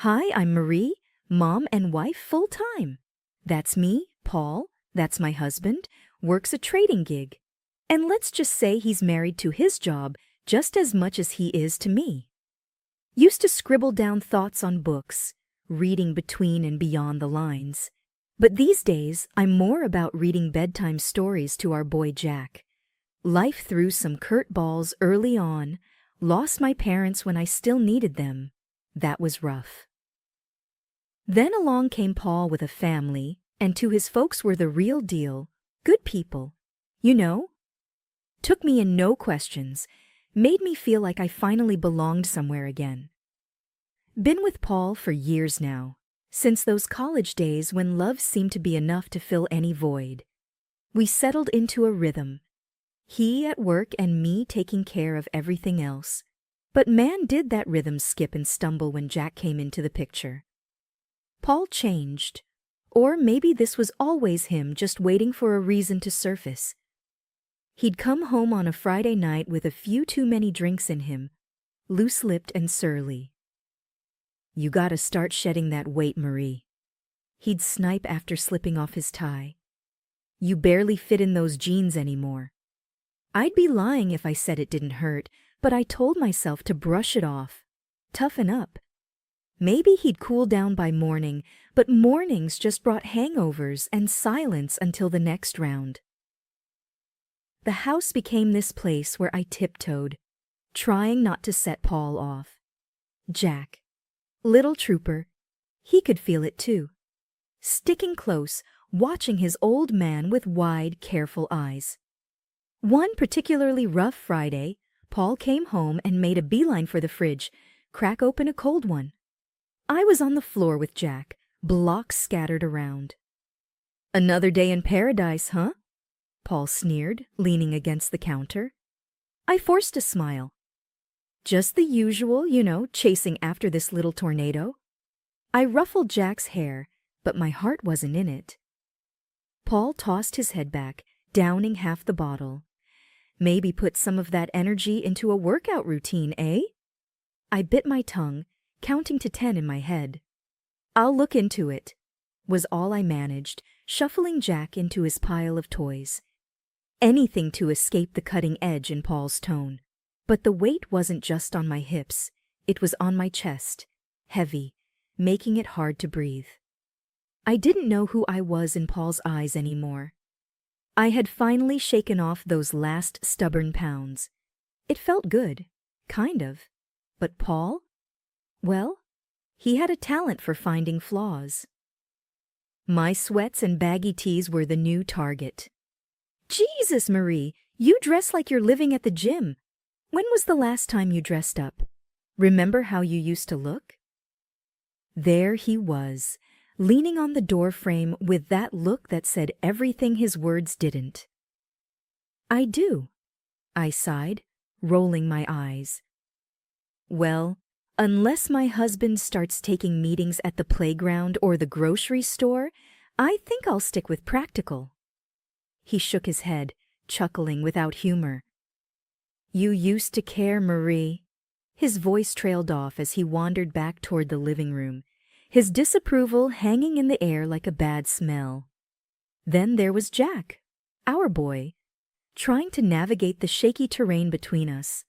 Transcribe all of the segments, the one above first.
Hi, I'm Marie, mom and wife full-time. That's me, Paul, that's my husband, works a trading gig. And let's just say he's married to his job just as much as he is to me. Used to scribble down thoughts on books, reading between and beyond the lines. But these days, I'm more about reading bedtime stories to our boy Jack. Life threw some curveballs early on, lost my parents when I still needed them. That was rough. Then along came Paul with a family, and to his folks were the real deal, good people. You know? Took me in no questions, made me feel like I finally belonged somewhere again. Been with Paul for years now, since those college days when love seemed to be enough to fill any void. We settled into a rhythm, he at work and me taking care of everything else. But man, did that rhythm skip and stumble when Jack came into the picture. Paul changed, or maybe this was always him just waiting for a reason to surface. He'd come home on a Friday night with a few too many drinks in him, loose-lipped and surly. "You gotta start shedding that weight, Marie." He'd snipe after slipping off his tie. "You barely fit in those jeans anymore." I'd be lying if I said it didn't hurt, but I told myself to brush it off, toughen up. Maybe he'd cool down by morning, but mornings just brought hangovers and silence until the next round. The house became this place where I tiptoed, trying not to set Paul off. Jack, little trooper, he could feel it too. Sticking close, watching his old man with wide, careful eyes. One particularly rough Friday, Paul came home and made a beeline for the fridge, crack open a cold one. I was on the floor with Jack, blocks scattered around. "Another day in paradise, huh?" Paul sneered, leaning against the counter. I forced a smile. "Just the usual, chasing after this little tornado." I ruffled Jack's hair, but my heart wasn't in it. Paul tossed his head back, downing half the bottle. "Maybe put some of that energy into a workout routine, eh?" I bit my tongue, counting to 10 in my head. "I'll look into it," was all I managed, shuffling Jack into his pile of toys. Anything to escape the cutting edge in Paul's tone. But the weight wasn't just on my hips, it was on my chest, heavy, making it hard to breathe. I didn't know who I was in Paul's eyes anymore. I had finally shaken off those last stubborn pounds. It felt good, kind of. But Paul? Well, he had a talent for finding flaws. My sweats and baggy tees were the new target. "Jesus, Marie, you dress like you're living at the gym. When was the last time you dressed up? Remember how you used to look?" There he was, leaning on the door frame with that look that said everything his words didn't. "I do," I sighed, rolling my eyes. "Well, unless my husband starts taking meetings at the playground or the grocery store, I think I'll stick with practical." He shook his head, chuckling without humor. "You used to care, Marie." His voice trailed off as he wandered back toward the living room, his disapproval hanging in the air like a bad smell. Then there was Jack, our boy, trying to navigate the shaky terrain between us.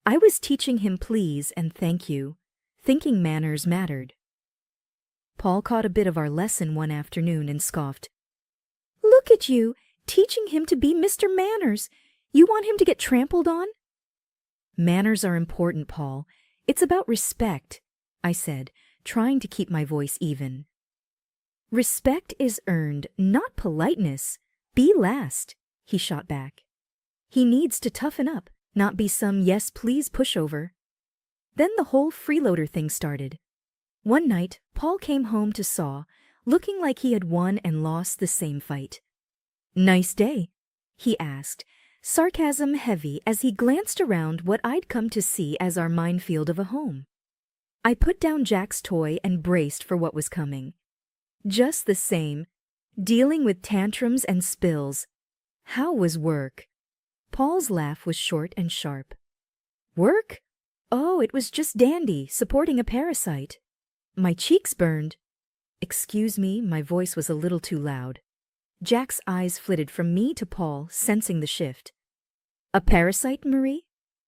I was teaching him please and thank you, thinking manners mattered. Paul caught a bit of our lesson one afternoon and scoffed. "Look at you, teaching him to be Mr. Manners. You want him to get trampled on?" "Manners are important, Paul. It's about respect," I said, trying to keep my voice even. "Respect is earned, not politeness. Be last," he shot back. "He needs to toughen up, not be some yes please pushover." Then the whole freeloader thing started. One night, Paul came home to Saw, looking like he had won and lost the same fight. "Nice day?" he asked, sarcasm heavy as he glanced around what I'd come to see as our minefield of a home. I put down Jack's toy and braced for what was coming. Just the same, dealing with tantrums and spills. How was work? Paul's laugh was short and sharp. "Work? Oh, it was just dandy, supporting a parasite." My cheeks burned. Excuse me, my voice was a little too loud. Jack's eyes flitted from me to Paul, sensing the shift. A parasite, Marie?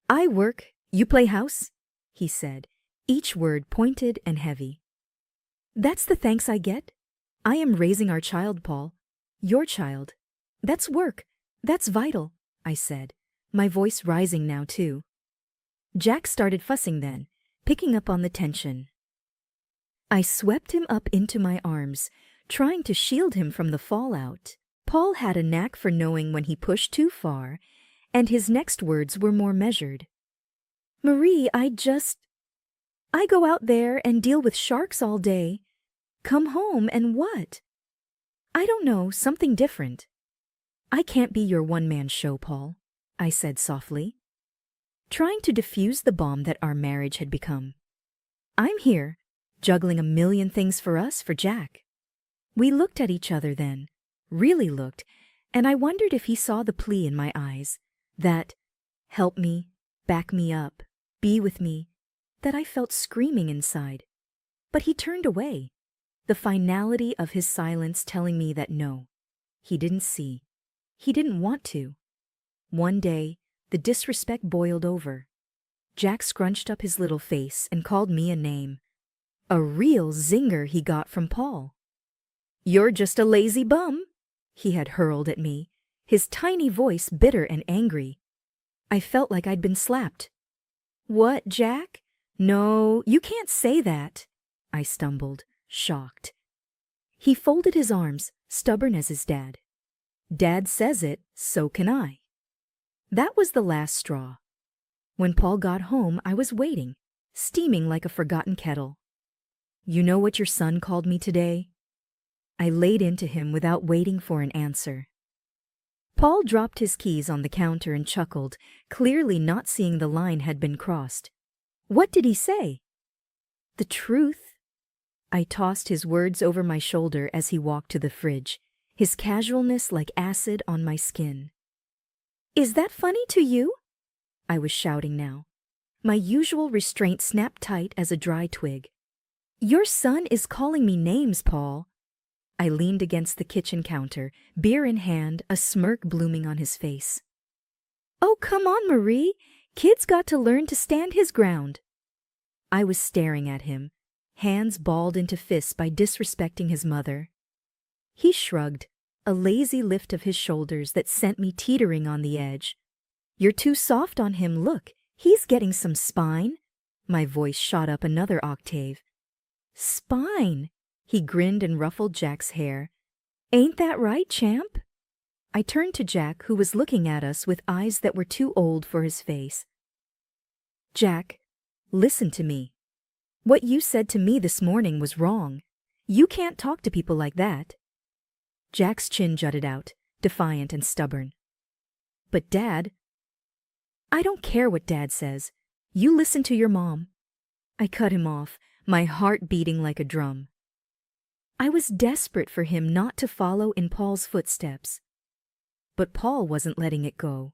I work, you play house? He said, each word pointed and heavy. That's the thanks I get? I am raising our child, Paul. Your child. That's work. That's vital, I said, my voice rising now too. Jack started fussing then, picking up on the tension. I swept him up into my arms, trying to shield him from the fallout. Paul had a knack for knowing when he pushed too far, and his next words were more measured. Marie, I go out there and deal with sharks all day. Come home and what? I don't know, something different. I can't be your one-man show, Paul, I said softly, trying to diffuse the bomb that our marriage had become. I'm here, juggling a million things for us, for Jack. We looked at each other then, really looked, and I wondered if he saw the plea in my eyes, that, help me, back me up, be with me, that I felt screaming inside. But he turned away, the finality of his silence telling me that no, he didn't see. He didn't want to. One day, the disrespect boiled over. Jack scrunched up his little face and called me a name. A real zinger he got from Paul. You're just a lazy bum, he had hurled at me, his tiny voice bitter and angry. I felt like I'd been slapped. What, Jack? No, you can't say that, I stumbled, shocked. He folded his arms, stubborn as his dad. Dad says it, so can I. That was the last straw. When Paul got home, I was waiting, steaming like a forgotten kettle. You know what your son called me today? I laid into him without waiting for an answer. Paul dropped his keys on the counter and chuckled, clearly not seeing the line had been crossed. What did he say? The truth. I tossed his words over my shoulder as he walked to the fridge, his casualness like acid on my skin. Is that funny to you? I was shouting now. My usual restraint snapped tight as a dry twig. Your son is calling me names, Paul. I leaned against the kitchen counter, beer in hand, a smirk blooming on his face. Oh, come on, Marie. Kid's got to learn to stand his ground. I was staring at him, hands balled into fists by disrespecting his mother. He shrugged, a lazy lift of his shoulders that sent me teetering on the edge. You're too soft on him, look. He's getting some spine. My voice shot up another octave. Spine. He grinned and ruffled Jack's hair. Ain't that right, champ? I turned to Jack, who was looking at us with eyes that were too old for his face. Jack, listen to me. What you said to me this morning was wrong. You can't talk to people like that. Jack's chin jutted out, defiant and stubborn. But Dad... I don't care what Dad says. You listen to your mom. I cut him off, my heart beating like a drum. I was desperate for him not to follow in Paul's footsteps. But Paul wasn't letting it go.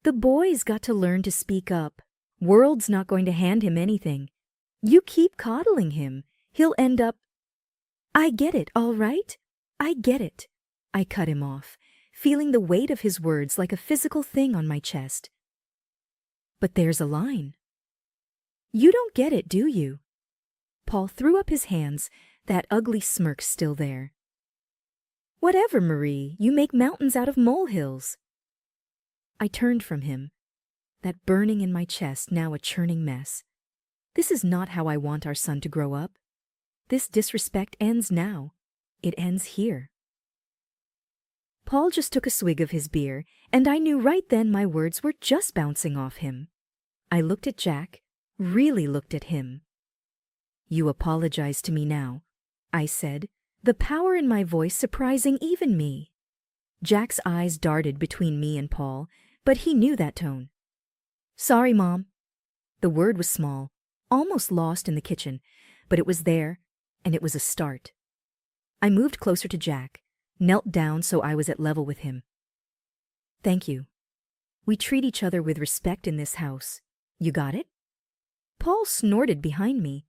The boy's got to learn to speak up. World's not going to hand him anything. You keep coddling him. He'll end up... I get it, all right? I get it. I cut him off, feeling the weight of his words like a physical thing on my chest. But there's a line. You don't get it, do you? Paul threw up his hands, that ugly smirk still there. Whatever, Marie, you make mountains out of molehills. I turned from him, that burning in my chest now a churning mess. This is not how I want our son to grow up. This disrespect ends now. It ends here. Paul just took a swig of his beer, and I knew right then my words were just bouncing off him. I looked at Jack, really looked at him. You apologize to me now, I said, the power in my voice surprising even me. Jack's eyes darted between me and Paul, but he knew that tone. Sorry, Mom. The word was small, almost lost in the kitchen, but it was there, and it was a start. I moved closer to Jack, knelt down so I was at level with him. Thank you. We treat each other with respect in this house. You got it? Paul snorted behind me.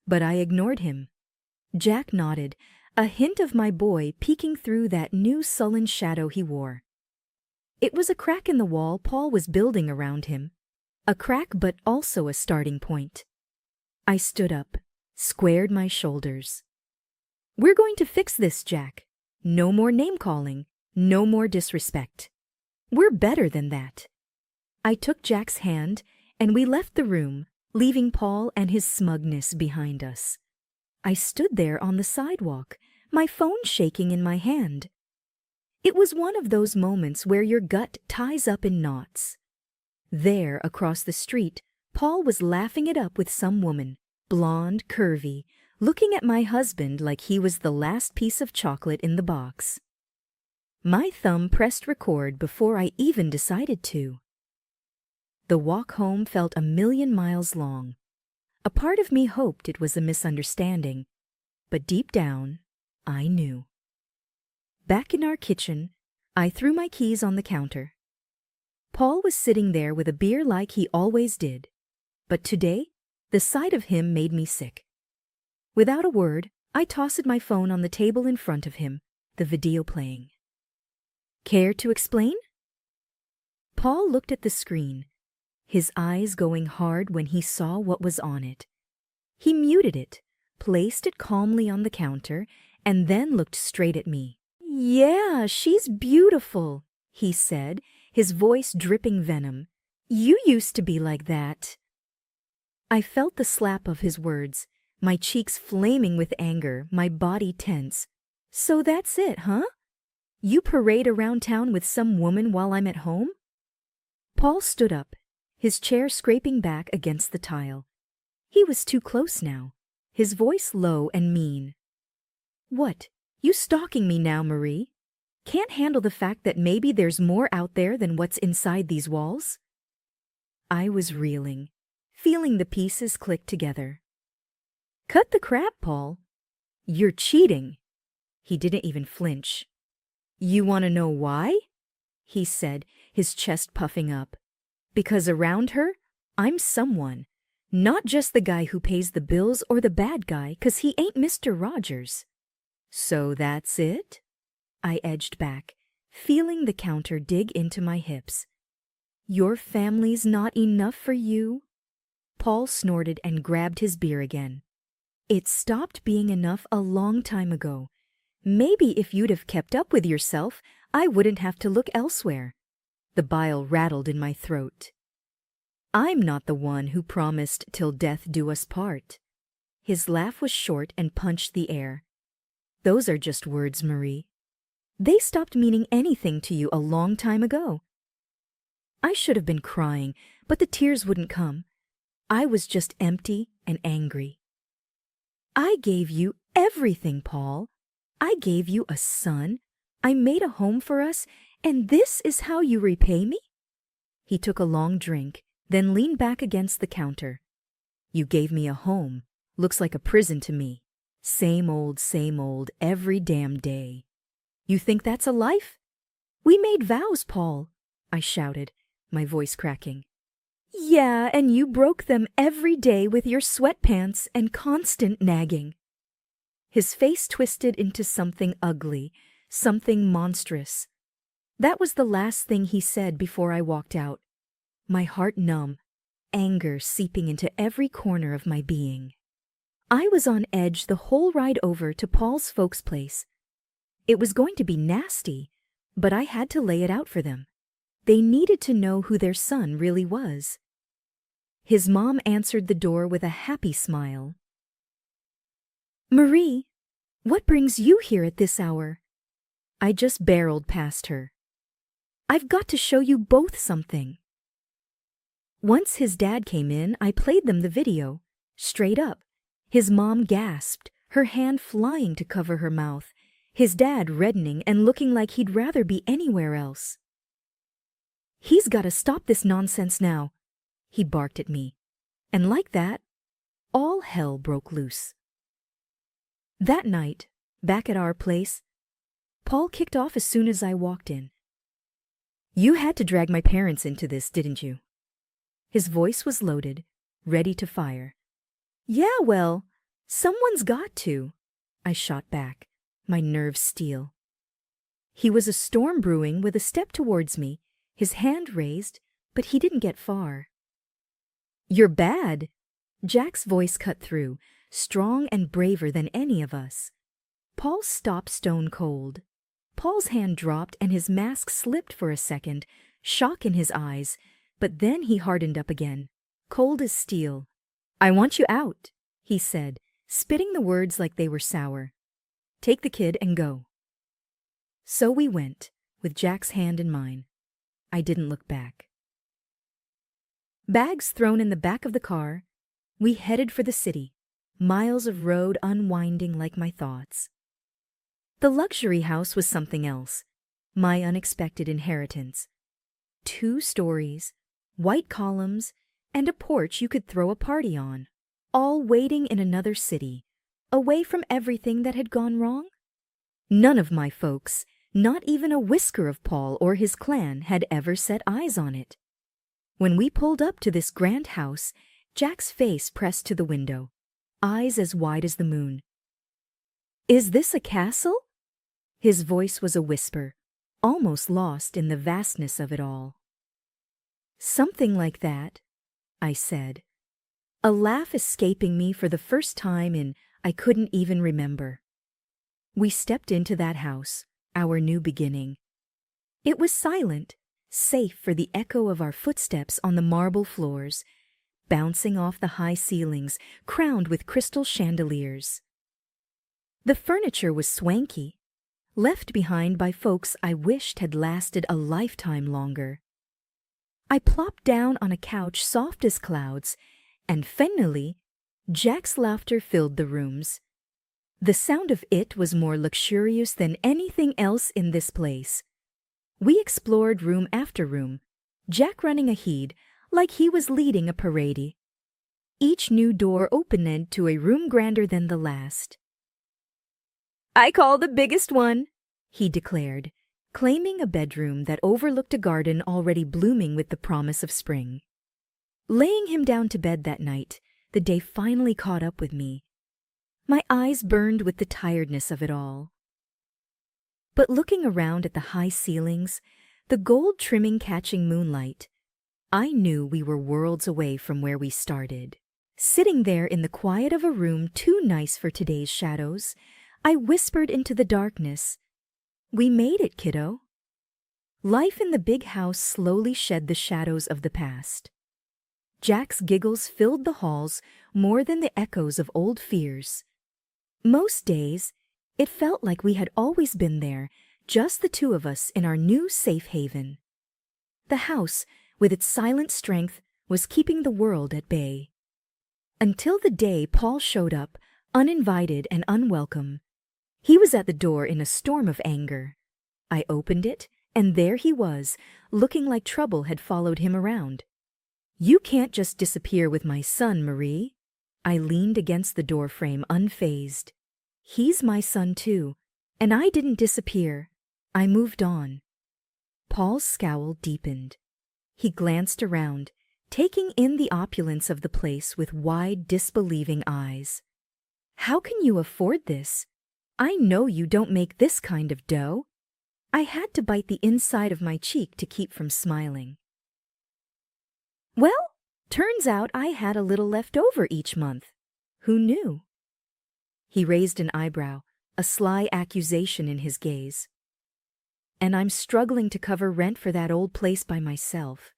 but I ignored him. Jack nodded, a hint of my boy peeking through that new sullen shadow he wore. It was a crack in the wall Paul was building around him. A crack, but also a starting point. I stood up, squared my shoulders. We're going to fix this, Jack. No more name-calling, no more disrespect. We're better than that. I took Jack's hand, and we left the room, leaving Paul and his smugness behind us. I stood there on the sidewalk, my phone shaking in my hand. It was one of those moments where your gut ties up in knots. There, across the street, Paul was laughing it up with some woman, blonde, curvy, looking at my husband like he was the last piece of chocolate in the box. My thumb pressed record before I even decided to. The walk home felt 1,000,000 miles long. A part of me hoped it was a misunderstanding, but deep down, I knew. Back in our kitchen, I threw my keys on the counter. Paul was sitting there with a beer like he always did, but today, the sight of him made me sick. Without a word, I tossed my phone on the table in front of him, the video playing. Care to explain? Paul looked at the screen, his eyes going hard when he saw what was on it. He muted it, placed it calmly on the counter, and then looked straight at me. Yeah, she's beautiful, he said, his voice dripping venom. You used to be like that. I felt the slap of his words, my cheeks flaming with anger, my body tense. So that's it, huh? You parade around town with some woman while I'm at home? Paul stood up, his chair scraping back against the tile. He was too close now, his voice low and mean. What, you stalking me now, Marie? Can't handle the fact that maybe there's more out there than what's inside these walls? I was reeling, feeling the pieces click together. Cut the crap, Paul. You're cheating. He didn't even flinch. You want to know why? He said, his chest puffing up. Because around her, I'm someone. Not just the guy who pays the bills or the bad guy, 'cause he ain't Mr. Rogers. So that's it? I edged back, feeling the counter dig into my hips. Your family's not enough for you? Paul snorted and grabbed his beer again. It stopped being enough a long time ago. Maybe if you'd have kept up with yourself, I wouldn't have to look elsewhere. The bile rattled in my throat. I'm not the one who promised till death do us part. His laugh was short and punched the air. Those are just words, Marie. They stopped meaning anything to you a long time ago. I should have been crying, but the tears wouldn't come. I was just empty and angry. I gave you everything, Paul. I gave you a son. I made a home for us, and this is how you repay me? He took a long drink, then leaned back against the counter. You gave me a home. Looks like a prison to me. Same old, every damn day. You think that's a life? We made vows, Paul, I shouted, my voice cracking. Yeah, and you broke them every day with your sweatpants and constant nagging. His face twisted into something ugly, something monstrous. That was the last thing he said before I walked out. My heart numb, anger seeping into every corner of my being. I was on edge the whole ride over to Paul's folks' place. It was going to be nasty, but I had to lay it out for them. They needed to know who their son really was. His mom answered the door with a happy smile. Marie, what brings you here at this hour? I just barreled past her. I've got to show you both something. Once his dad came in, I played them the video, straight up. His mom gasped, her hand flying to cover her mouth, his dad reddening and looking like he'd rather be anywhere else. He's got to stop this nonsense now, he barked at me. And like that, all hell broke loose. That night, back at our place, Paul kicked off as soon as I walked in. You had to drag my parents into this, didn't you? His voice was loaded, ready to fire. Yeah, well, Someone's got to, I shot back, my nerves steel. He was a storm brewing with a step towards me, his hand raised, but he didn't get far. You're bad. Jack's voice cut through, strong and braver than any of us. Paul stopped stone cold. Paul's hand dropped and his mask slipped for a second, shock in his eyes, but then he hardened up again, cold as steel. I want you out, he said, spitting the words like they were sour. Take the kid and go. So we went, with Jack's hand in mine. I didn't look back. Bags thrown in the back of the car, we headed for the city, miles of road unwinding like my thoughts. The luxury house was something else, my unexpected inheritance. 2 stories, white columns, and a porch you could throw a party on, all waiting in another city, away from everything that had gone wrong. None of my folks, not even a whisker of Paul or his clan, had ever set eyes on it. When we pulled up to this grand house, Jack's face pressed to the window, eyes as wide as the moon. Is this a castle? His voice was a whisper, almost lost in the vastness of it all. Something like that, I said, a laugh escaping me for the first time in I couldn't even remember. We stepped into that house, our new beginning. It was silent, safe for the echo of our footsteps on the marble floors, bouncing off the high ceilings, crowned with crystal chandeliers. The furniture was swanky, left behind by folks I wished had lasted a lifetime longer. I plopped down on a couch soft as clouds, and finally, Jack's laughter filled the rooms. The sound of it was more luxurious than anything else in this place. We explored room after room, Jack running ahead like he was leading a parade. Each new door opened to a room grander than the last. I call the biggest one, he declared, claiming a bedroom that overlooked a garden already blooming with the promise of spring. Laying him down to bed that night, the day finally caught up with me. My eyes burned with the tiredness of it all. But looking around at the high ceilings, the gold trimming catching moonlight, I knew we were worlds away from where we started. Sitting there in the quiet of a room too nice for today's shadows, I whispered into the darkness, "We made it, kiddo." Life in the big house slowly shed the shadows of the past. Jack's giggles filled the halls more than the echoes of old fears. Most days, it felt like we had always been there, just the two of us in our new safe haven. The house, with its silent strength, was keeping the world at bay. Until the day Paul showed up, uninvited and unwelcome. He was at the door in a storm of anger. I opened it, and there he was, looking like trouble had followed him around. "You can't just disappear with my son, Marie." I leaned against the doorframe unfazed. He's my son too, and I didn't disappear. I moved on. Paul's scowl deepened. He glanced around, taking in the opulence of the place with wide, disbelieving eyes. "How can you afford this? I know you don't make this kind of dough." I had to bite the inside of my cheek to keep from smiling. "Well, turns out I had a little left over each month. Who knew?" He raised an eyebrow, a sly accusation in his gaze. "And I'm struggling to cover rent for that old place by myself.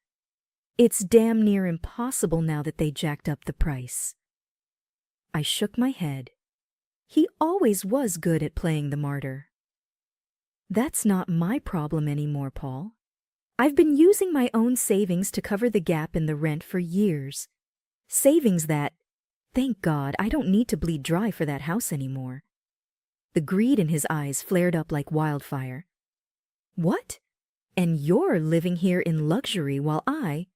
It's damn near impossible now that they jacked up the price." I shook my head. He always was good at playing the martyr. "That's not my problem anymore, Paul. I've been using my own savings to cover the gap in the rent for years. Savings that, thank God, I don't need to bleed dry for that house anymore." The greed in his eyes flared up like wildfire. "What? And you're living here in luxury while I—"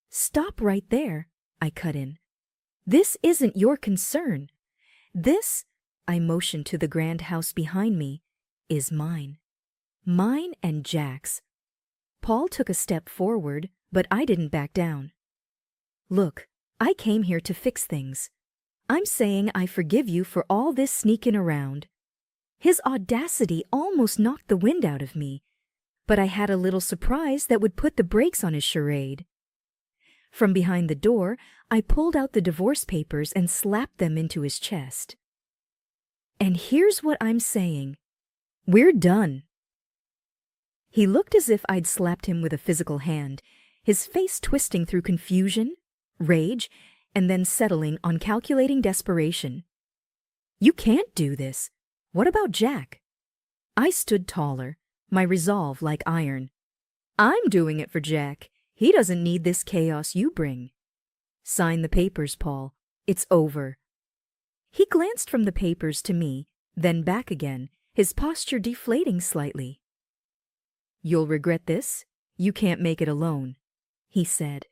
"Stop right there," I cut in. "This isn't your concern. This," I motioned to the grand house behind me, "is mine. Mine and Jack's." Paul took a step forward, but I didn't back down. "Look, I came here to fix things. I'm saying I forgive you for all this sneaking around. His audacity almost knocked the wind out of me, but I had a little surprise that would put the brakes on his charade. From behind the door, I pulled out the divorce papers and slapped them into his chest. And here's what I'm saying. We're done. He looked as if I'd slapped him with a physical hand, his face twisting through confusion, rage, and then settling on calculating desperation. You can't do this. What about Jack? I stood taller, my resolve like iron. I'm doing it for Jack. He doesn't need this chaos you bring. Sign the papers, Paul. It's over. He glanced from the papers to me, then back again, his posture deflating slightly. You'll regret this. You can't make it alone, he said.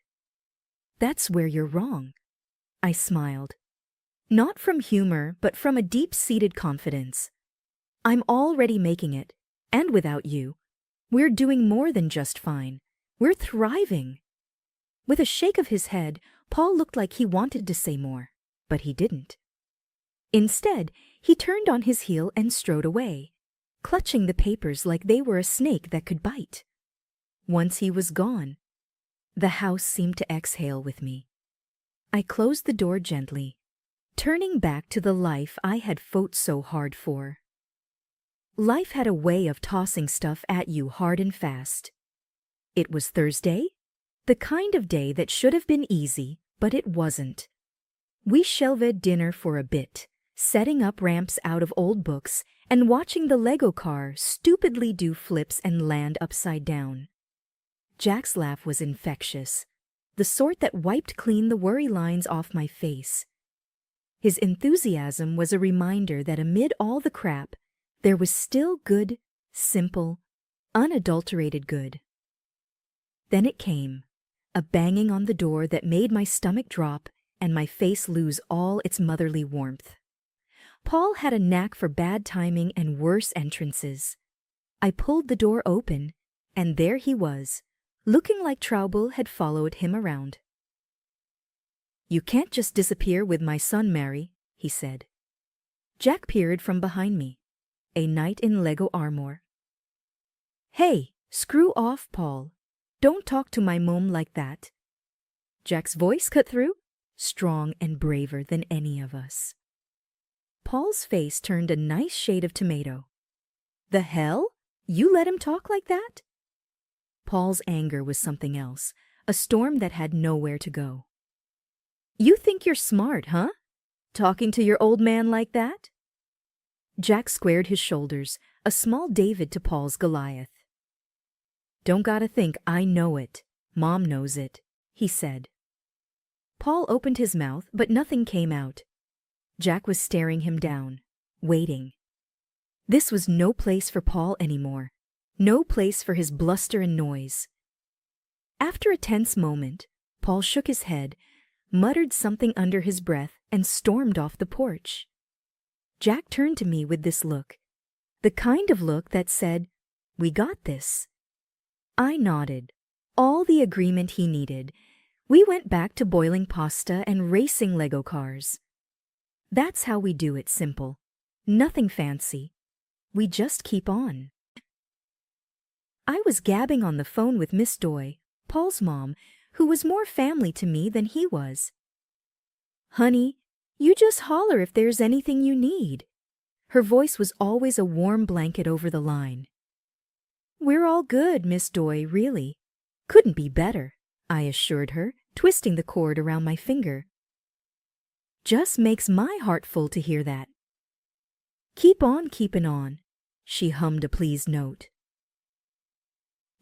That's where you're wrong. I smiled. Not from humor, but from a deep-seated confidence. I'm already making it, and without you. We're doing more than just fine. We're thriving. With a shake of his head, Paul looked like he wanted to say more, but he didn't. Instead, he turned on his heel and strode away, clutching the papers like they were a snake that could bite. Once he was gone, the house seemed to exhale with me. I closed the door gently, turning back to the life I had fought so hard for. Life had a way of tossing stuff at you hard and fast. It was Thursday, the kind of day that should have been easy, but it wasn't. We shelved dinner for a bit, setting up ramps out of old books and watching the Lego car stupidly do flips and land upside down. Jack's laugh was infectious, the sort that wiped clean the worry lines off my face. His enthusiasm was a reminder that amid all the crap, there was still good, simple, unadulterated good. Then it came, a banging on the door that made my stomach drop and my face lose all its motherly warmth. Paul had a knack for bad timing and worse entrances. I pulled the door open, and there he was, looking like Trouble had followed him around. You can't just disappear with my son, Mary, he said. Jack peered from behind me, a knight in Lego armor. Hey, screw off, Paul. Don't talk to my mom like that. Jack's voice cut through, strong and braver than any of us. Paul's face turned a nice shade of tomato. The hell? You let him talk like that? Paul's anger was something else, a storm that had nowhere to go. You think you're smart, huh? Talking to your old man like that? Jack squared his shoulders, a small David to Paul's Goliath. Don't gotta think I know it. Mom knows it, he said. Paul opened his mouth, but nothing came out. Jack was staring him down, waiting. This was no place for Paul anymore, no place for his bluster and noise. After a tense moment, Paul shook his head, muttered something under his breath, and stormed off the porch. Jack turned to me with this look, the kind of look that said, "We got this." I nodded, all the agreement he needed. We went back to boiling pasta and racing Lego cars. That's how we do it, simple. Nothing fancy. We just keep on. I was gabbing on the phone with Miss Doy, Paul's mom, who was more family to me than he was. Honey, you just holler if there's anything you need. Her voice was always a warm blanket over the line. We're all good, Miss Doy, really. Couldn't be better, I assured her, twisting the cord around my finger. Just makes my heart full to hear that. Keep on keepin' on, she hummed a pleased note.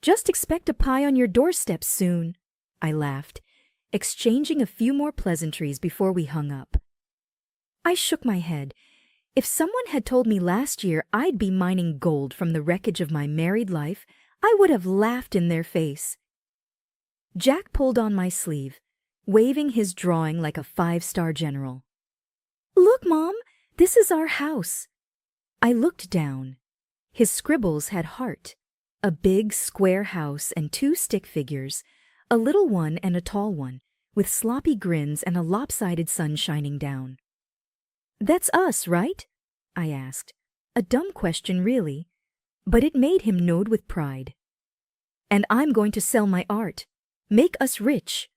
Just expect a pie on your doorstep soon, I laughed, exchanging a few more pleasantries before we hung up. I shook my head. If someone had told me last year I'd be mining gold from the wreckage of my married life, I would have laughed in their face. Jack pulled on my sleeve, waving his drawing like a 5-star general. Look, Mom, this is our house. I looked down. His scribbles had heart, a big square house and 2 stick figures, a little one and a tall one, with sloppy grins and a lopsided sun shining down. "That's us, right?" I asked. A dumb question, really, but it made him nod with pride. "And I'm going to sell my art. Make us rich."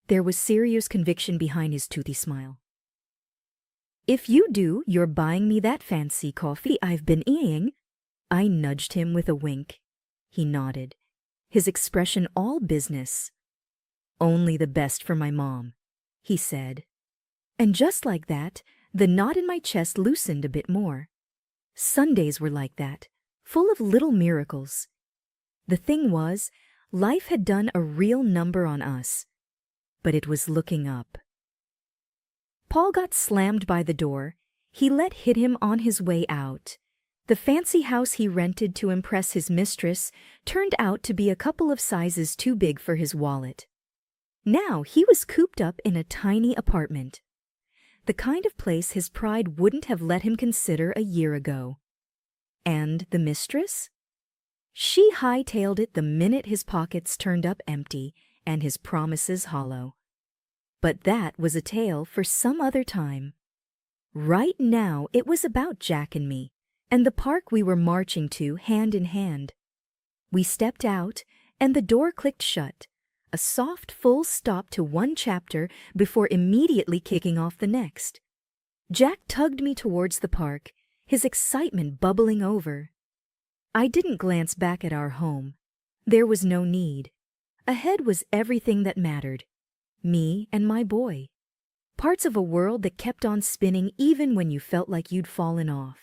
There was serious conviction behind his toothy smile. "If you do, you're buying me that fancy coffee I've been eating." I nudged him with a wink. He nodded, his expression all business. "Only the best for my mom," he said. And just like that, the knot in my chest loosened a bit more. Sundays were like that, full of little miracles. The thing was, life had done a real number on us, but it was looking up. Paul got slammed by the door. He let hit him on his way out. The fancy house he rented to impress his mistress turned out to be a couple of sizes too big for his wallet. Now he was cooped up in a tiny apartment, the kind of place his pride wouldn't have let him consider a year ago. And the mistress? She hightailed it the minute his pockets turned up empty and his promises hollow. But that was a tale for some other time. Right now it was about Jack and me, and the park we were marching to hand in hand. We stepped out, and the door clicked shut, a soft full stop to one chapter before immediately kicking off the next. Jack tugged me towards the park, his excitement bubbling over. I didn't glance back at our home. There was no need. Ahead was everything that mattered. Me and my boy. Parts of a world that kept on spinning even when you felt like you'd fallen off.